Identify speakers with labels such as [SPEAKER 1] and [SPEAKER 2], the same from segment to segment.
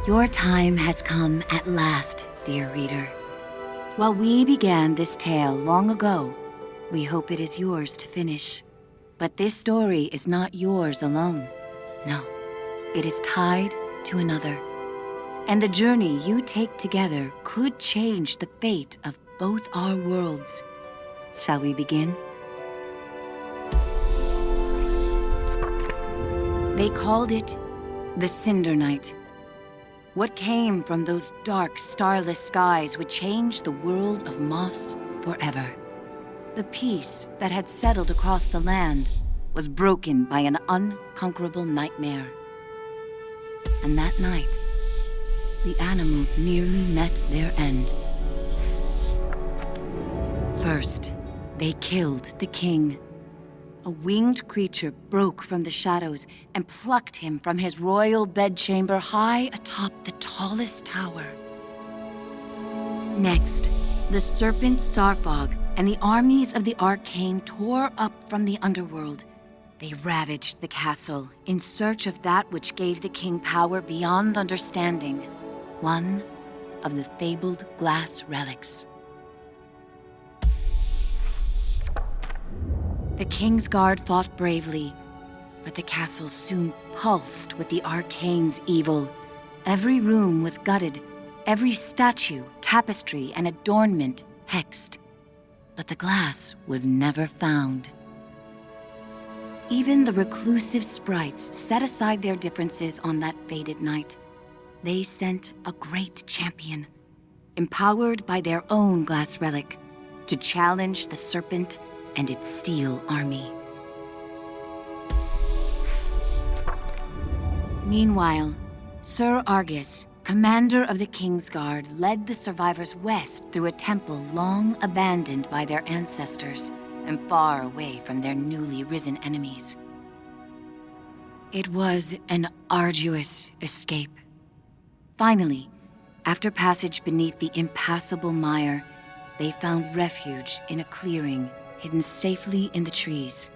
[SPEAKER 1] Your time has come at last, dear reader. While we began this tale long ago, we hope it is yours to finish. But this story is not yours alone. No, it is tied to another. And the journey you take together could change the fate of both our worlds. Shall we begin? They called it the Cinder Night. What came from those dark, starless skies would change the world of Moss forever. The peace that had settled across the land was broken by an unconquerable nightmare. And that night, the animals nearly met their end. First, they killed the king. A winged creature broke from the shadows and plucked him from his royal bedchamber high atop the tallest tower. Next, the serpent Sarfog and the armies of the Arcane tore up from the underworld. They ravaged the castle in search of that which gave the king power beyond understanding, one of the fabled glass relics. The King's Guard fought bravely, but the castle soon pulsed with the Arcane's evil. Every room was gutted, every statue, tapestry, and adornment hexed. But the glass was never found. Even the reclusive sprites set aside their differences on that fated night. They sent a great champion, empowered by their own glass relic, to challenge the serpent and its steel army. Meanwhile, Sir Argus, commander of the King's Guard, led the survivors west through a temple long abandoned by their ancestors and far away from their newly risen enemies. It was an arduous escape. Finally, after passage beneath the impassable mire, they found refuge in a clearing hidden safely in the trees.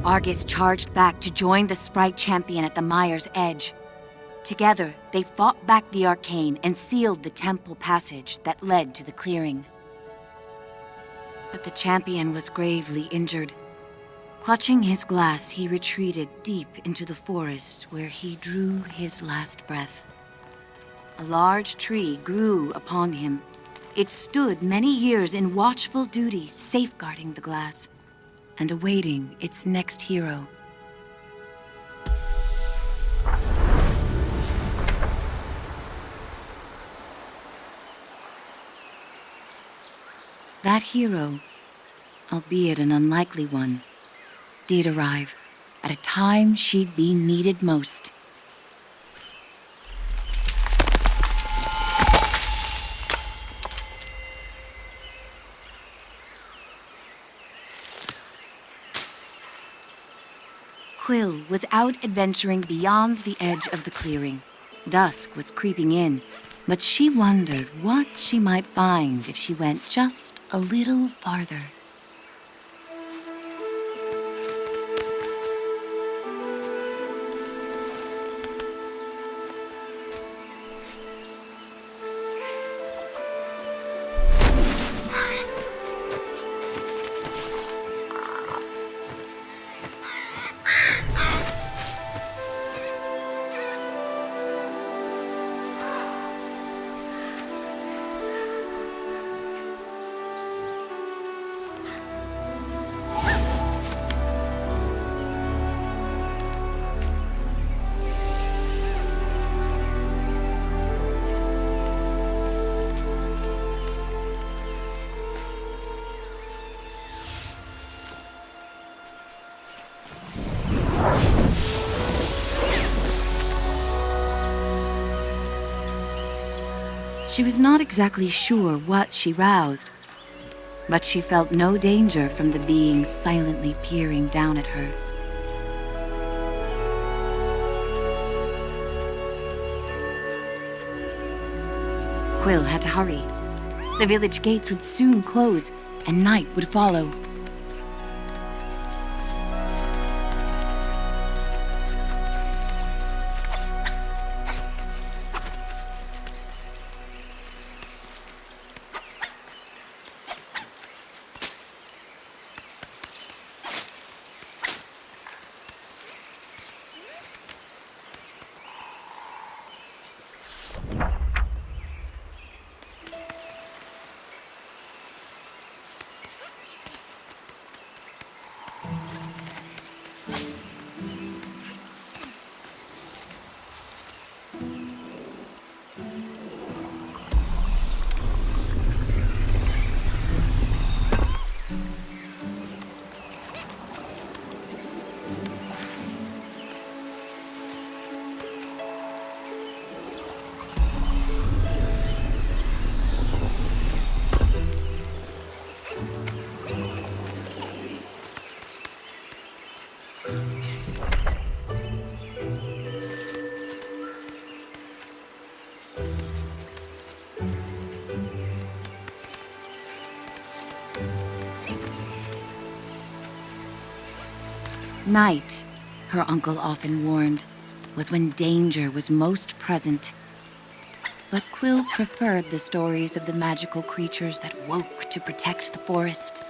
[SPEAKER 1] Argus charged back to join the sprite champion at the mire's edge. Together, they fought back the Arcane and sealed the temple passage that led to the clearing. But the champion was gravely injured. Clutching his glass, he retreated deep into the forest where he drew his last breath. A large tree grew upon him. It stood many years in watchful duty, safeguarding the glass and awaiting its next hero. That hero, albeit an unlikely one, did arrive at a time she'd be needed most. Quill was out adventuring beyond the edge of the clearing. Dusk was creeping in, but she wondered what she might find if she went just a little farther. She was not exactly sure what she roused, but she felt no danger from the beings silently peering down at her. Quill had to hurry. The village gates would soon close, and night would follow. Night, her uncle often warned, was when danger was most present. But Quill preferred the stories of the magical creatures that woke to protect the forest.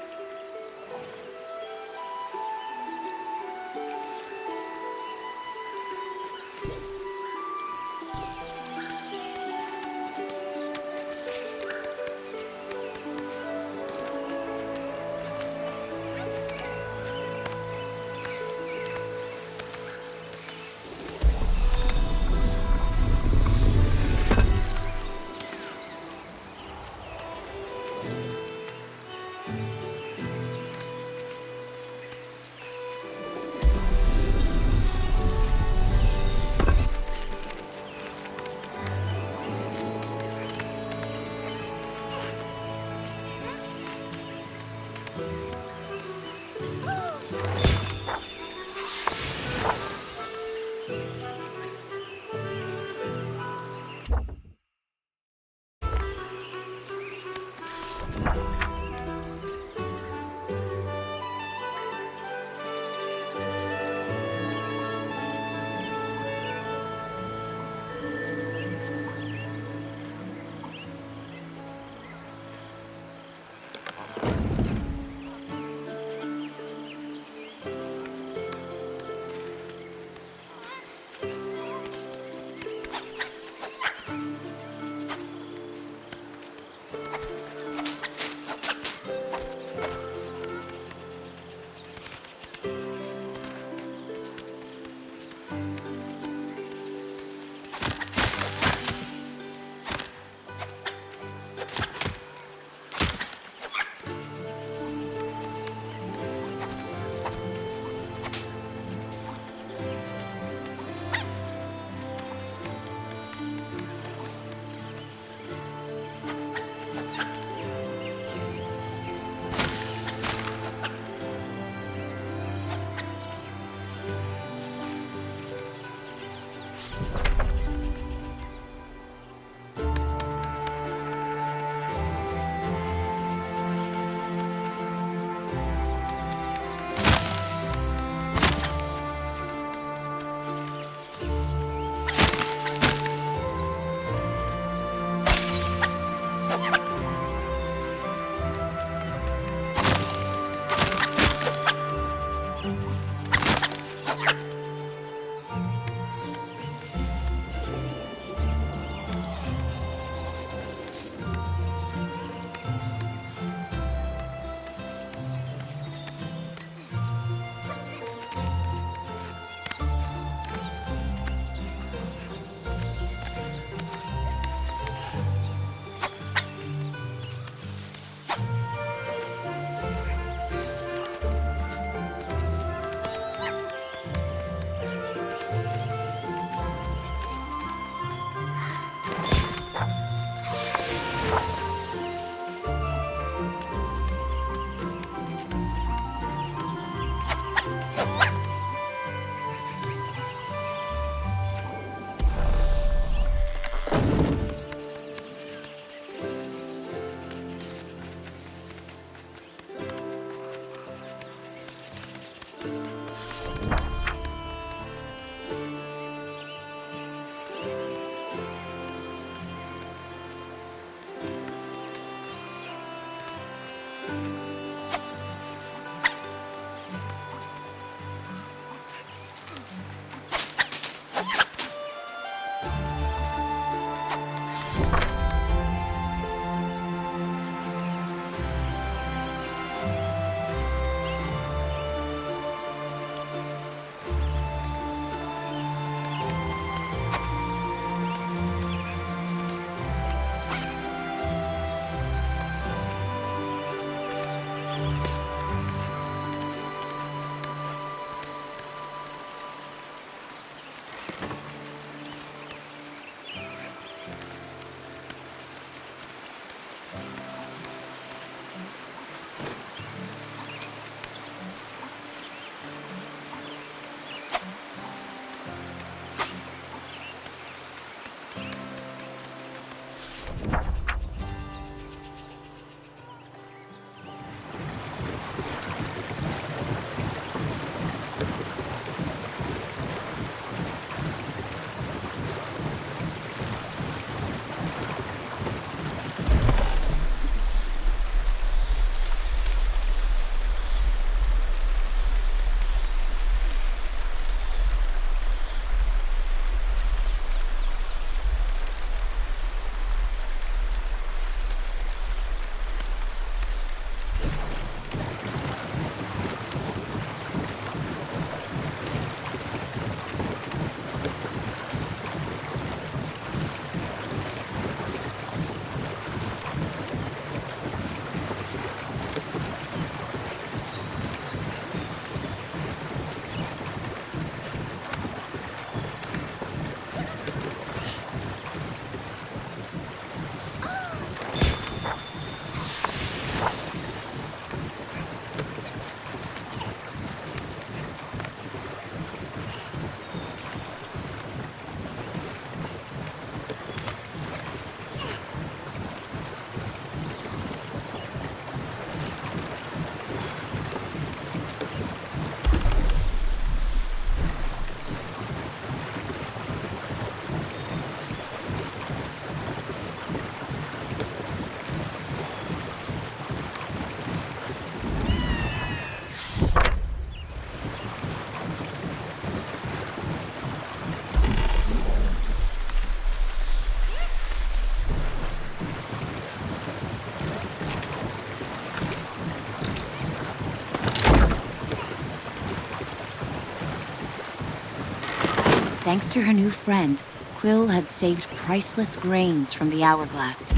[SPEAKER 1] Thanks to her new friend, Quill had saved priceless grains from the hourglass.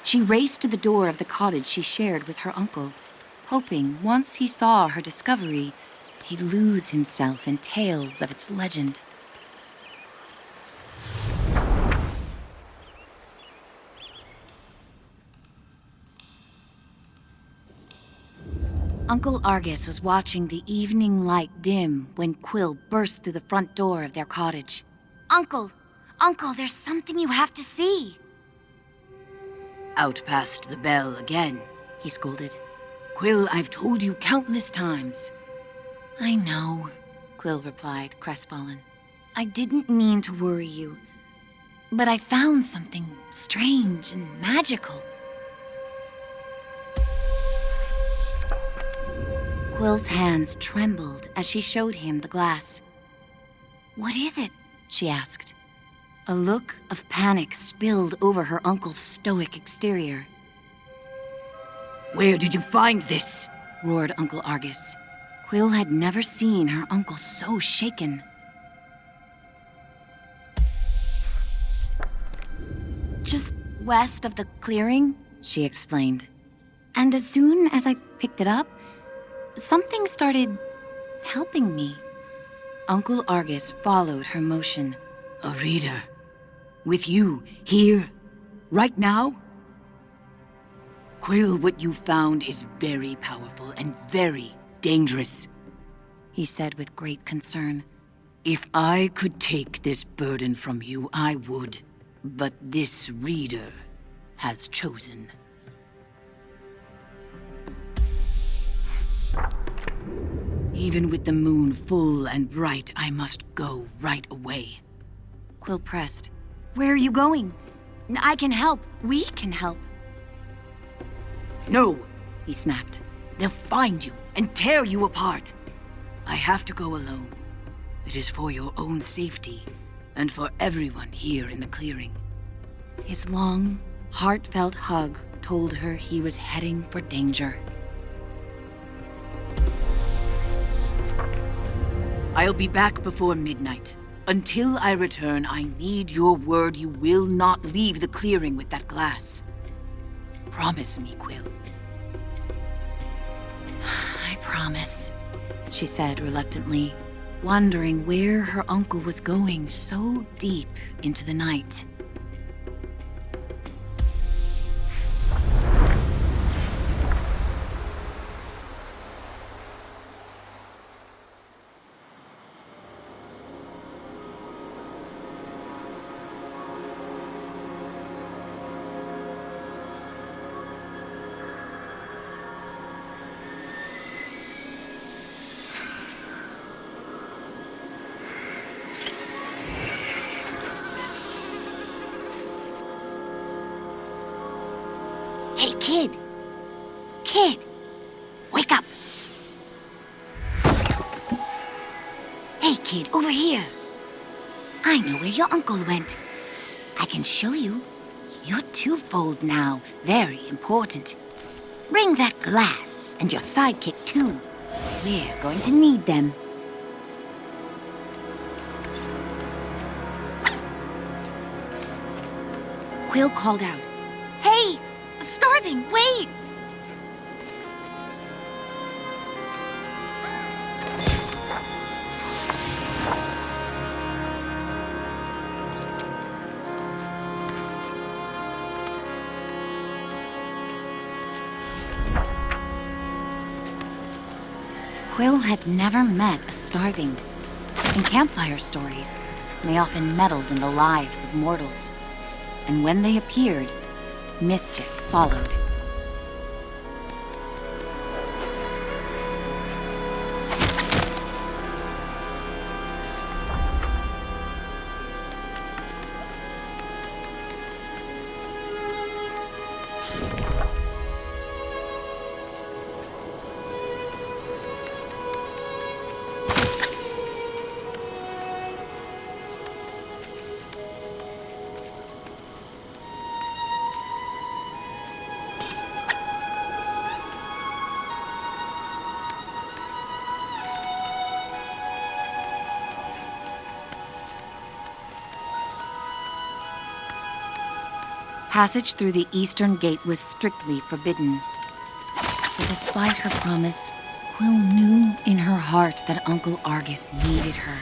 [SPEAKER 1] She raced to the door of the cottage she shared with her uncle, hoping once he saw her discovery, he'd lose himself in tales of its legend. Uncle Argus was watching the evening light dim when Quill burst through the front door of their cottage. Uncle, there's something you have to see.
[SPEAKER 2] Out past the bell again, he scolded. Quill, I've told you countless times.
[SPEAKER 1] I know, Quill replied, crestfallen. I didn't mean to worry you, but I found something strange and magical. Quill's hands trembled as she showed him the glass. What is it? She asked. A look of panic spilled over her uncle's stoic exterior.
[SPEAKER 2] Where did you find this?
[SPEAKER 1] Roared Uncle Argus. Quill had never seen her uncle so shaken. Just west of the clearing, she explained. And as soon as I picked it up, something started helping me. Uncle Argus followed her motion.
[SPEAKER 2] A reader? With you, here, right now? Quill, what you found is very powerful and very dangerous,
[SPEAKER 1] he said with great concern.
[SPEAKER 2] If I could take this burden from you, I would. But this reader has chosen. Even with the moon full and bright, I must go right away.
[SPEAKER 1] Quill pressed. Where are you going? I can help. We can help.
[SPEAKER 2] No, he snapped. They'll find you and tear you apart. I have to go alone. It is for your own safety and for everyone here in the clearing.
[SPEAKER 1] His long, heartfelt hug told her he was heading for danger.
[SPEAKER 2] I'll be back before midnight. Until I return, I need your word you will not leave the clearing with that glass. Promise me, Quill.
[SPEAKER 1] I promise, she said reluctantly, wondering where her uncle was going so deep into the night. Hey, kid! Kid! Wake up! Hey, kid, over here! I know where your uncle went. I can show you. You're twofold now, very important. Bring that glass and your sidekick, too. We're going to need them. Quill called out, Hey! Starthing, wait! Quill had never met a Starthing. In campfire stories, they often meddled in the lives of mortals. And when they appeared, mischief followed. Passage through the eastern gate was strictly forbidden. But despite her promise, Quill knew in her heart that Uncle Argus needed her.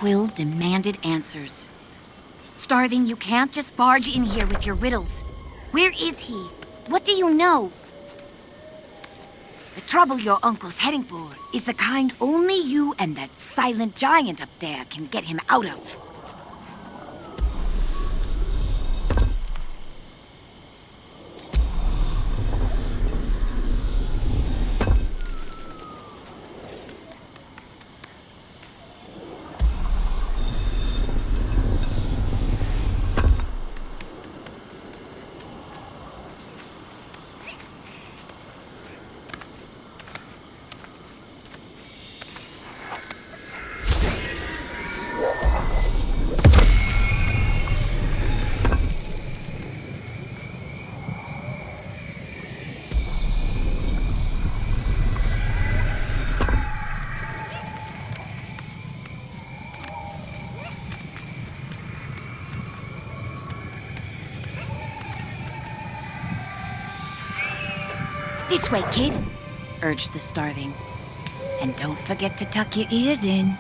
[SPEAKER 1] Quill demanded answers. Starthing, you can't just barge in here with your riddles. Where is he? What do you know? The trouble your uncle's heading for is the kind only you and that silent giant up there can get him out of. This way, kid, urged the Starthing. And don't forget to tuck your ears in.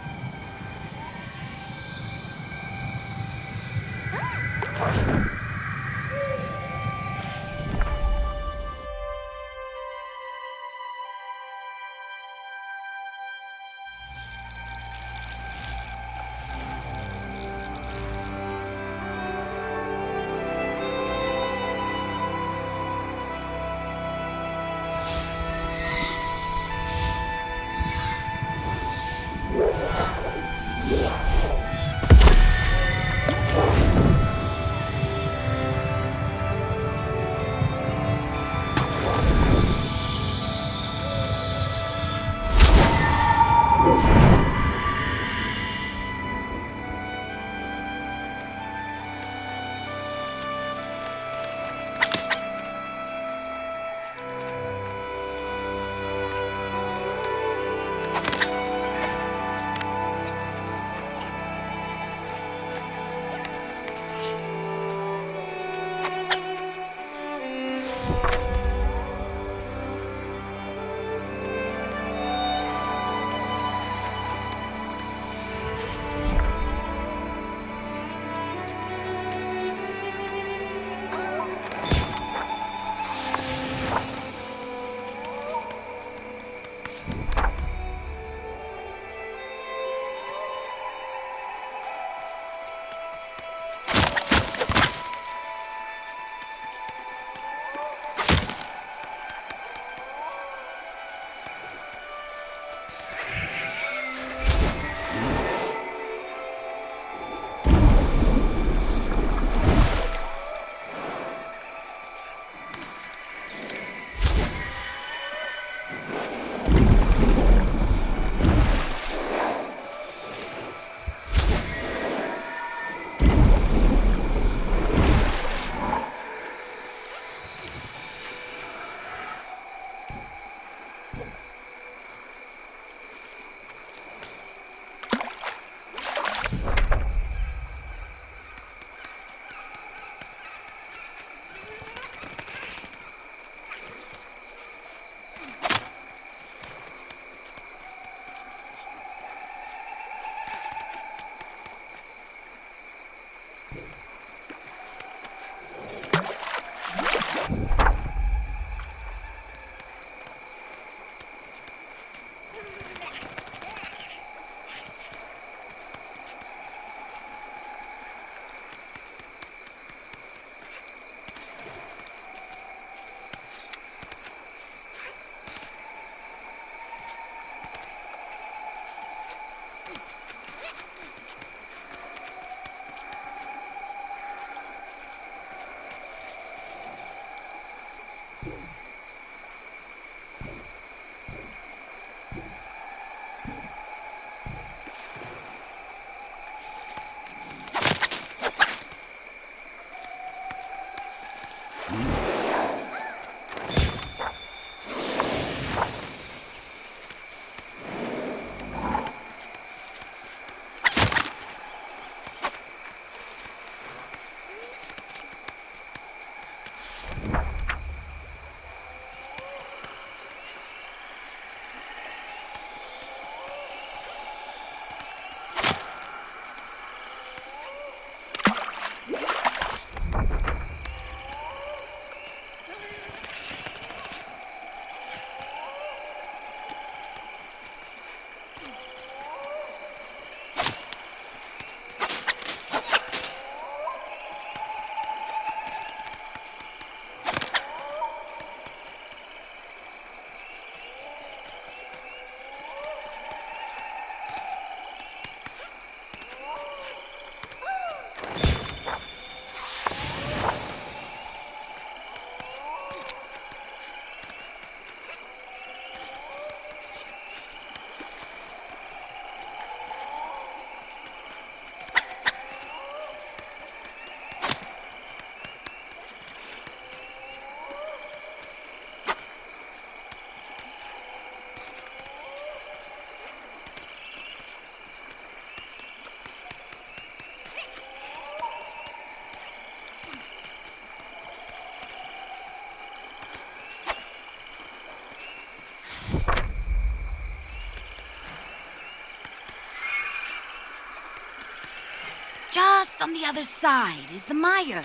[SPEAKER 1] Just on the other side is the mire,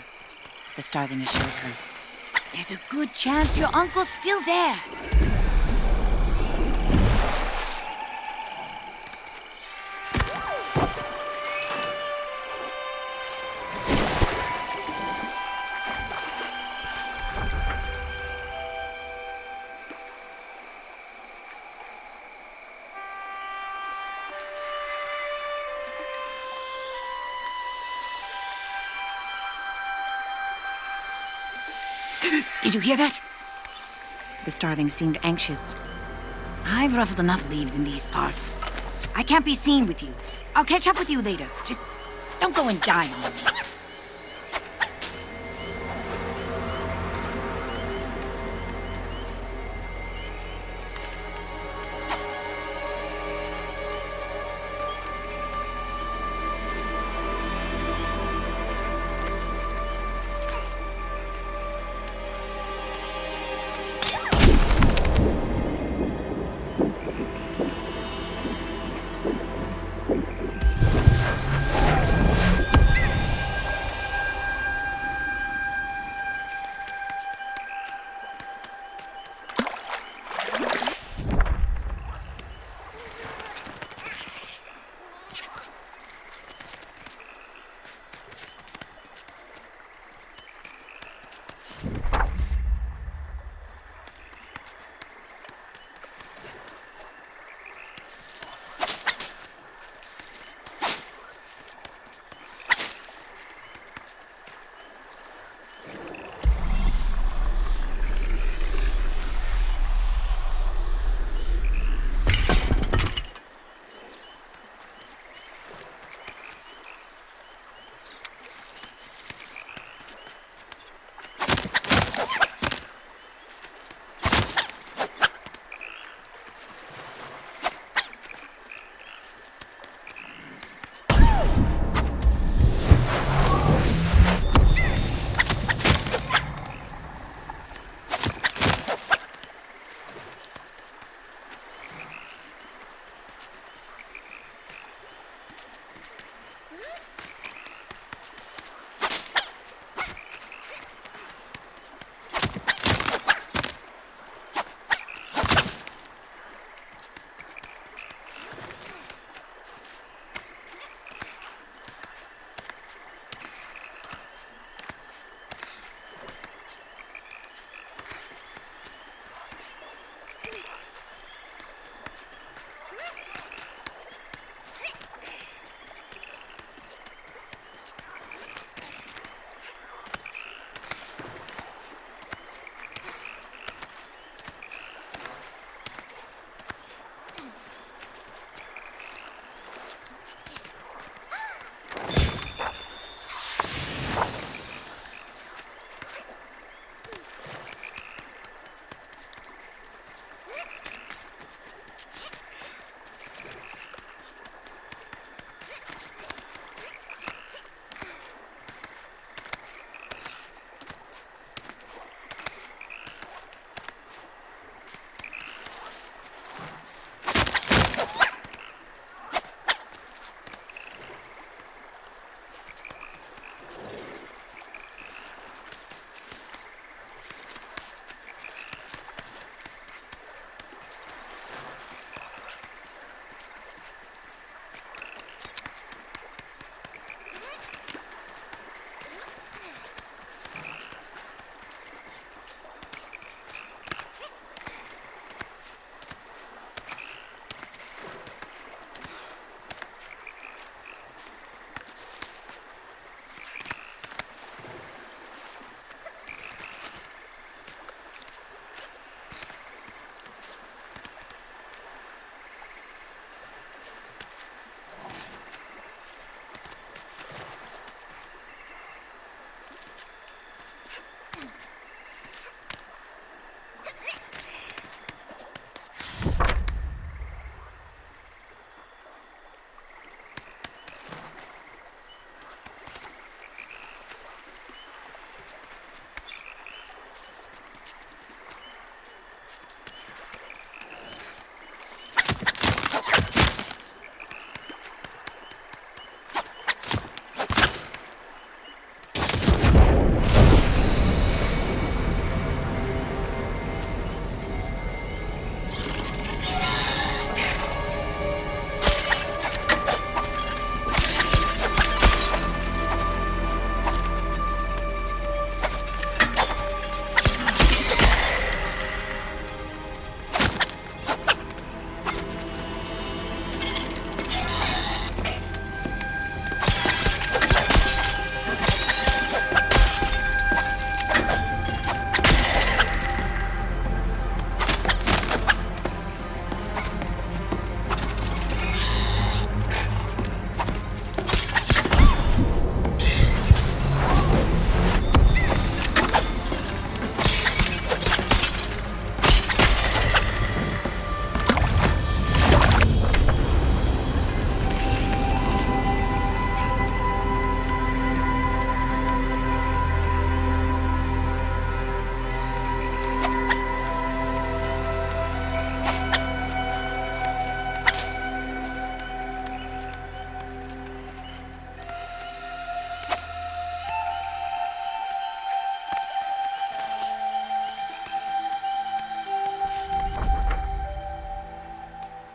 [SPEAKER 1] the starling assured her. There's a good chance your uncle's still there.
[SPEAKER 2] Did you hear that?
[SPEAKER 1] The starling seemed anxious.
[SPEAKER 2] I've ruffled enough leaves in these parts. I can't be seen with you. I'll catch up with you later. Just don't go and die on me.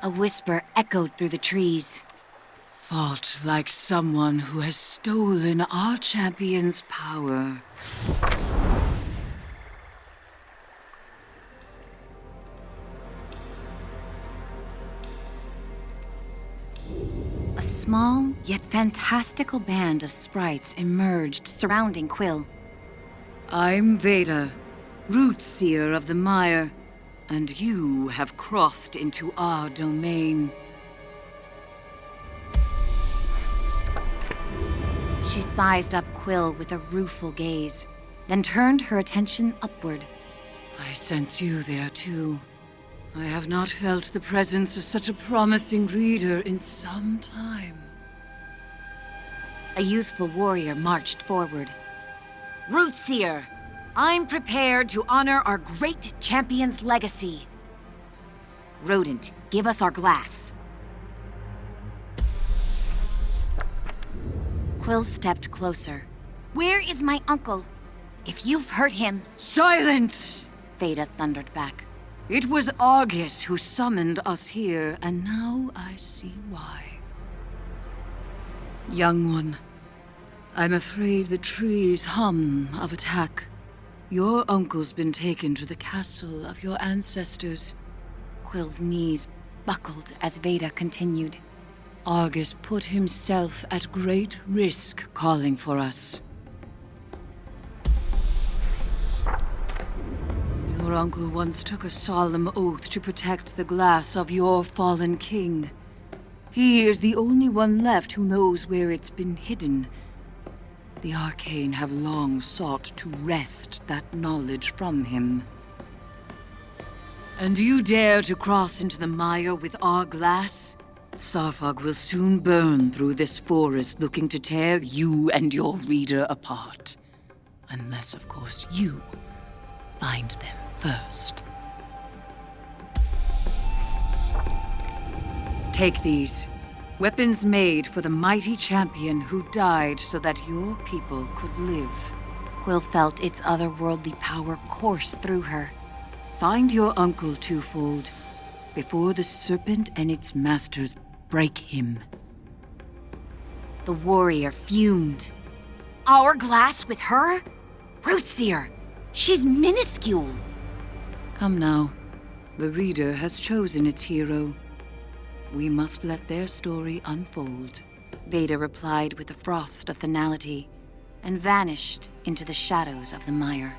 [SPEAKER 1] A whisper echoed through the trees.
[SPEAKER 2] Fought like someone who has stolen our champion's power.
[SPEAKER 1] A small, yet fantastical band of sprites emerged, surrounding Quill.
[SPEAKER 2] I'm Veda, Root Seer of the Mire, and you have crossed into our domain.
[SPEAKER 1] She sized up Quill with a rueful gaze, then turned her attention upward.
[SPEAKER 2] I sense you there too. I have not felt the presence of such a promising reader in some time.
[SPEAKER 1] A youthful warrior marched forward. Rootseer, I'm prepared to honor our great champion's legacy. Rodent, give us our glass. Quill stepped closer. Where is my uncle? If you've hurt him...
[SPEAKER 2] Silence!
[SPEAKER 1] Veda thundered back.
[SPEAKER 2] It was Argus who summoned us here, and now I see why. Young one, I'm afraid the trees hum of attack. Your uncle's been taken to the castle of your ancestors.
[SPEAKER 1] Quill's knees buckled as Veda continued.
[SPEAKER 2] Argus put himself at great risk calling for us. Your uncle once took a solemn oath to protect the glass of your fallen king. He is the only one left who knows where it's been hidden. The Arcane have long sought to wrest that knowledge from him. And you dare to cross into the mire with our glass? Sarfog will soon burn through this forest looking to tear you and your reader apart. Unless, of course, you find them first. Take these. Weapons made for the mighty champion who died so that your people could live.
[SPEAKER 1] Quill felt its otherworldly power course through her.
[SPEAKER 2] Find your uncle twofold, before the serpent and its masters break him.
[SPEAKER 1] The warrior fumed. Our glass with her? Rootseer! She's minuscule!
[SPEAKER 2] Come now. The reader has chosen its hero. We must let their story unfold.
[SPEAKER 1] Veda replied with a frost of finality, and vanished into the shadows of the mire.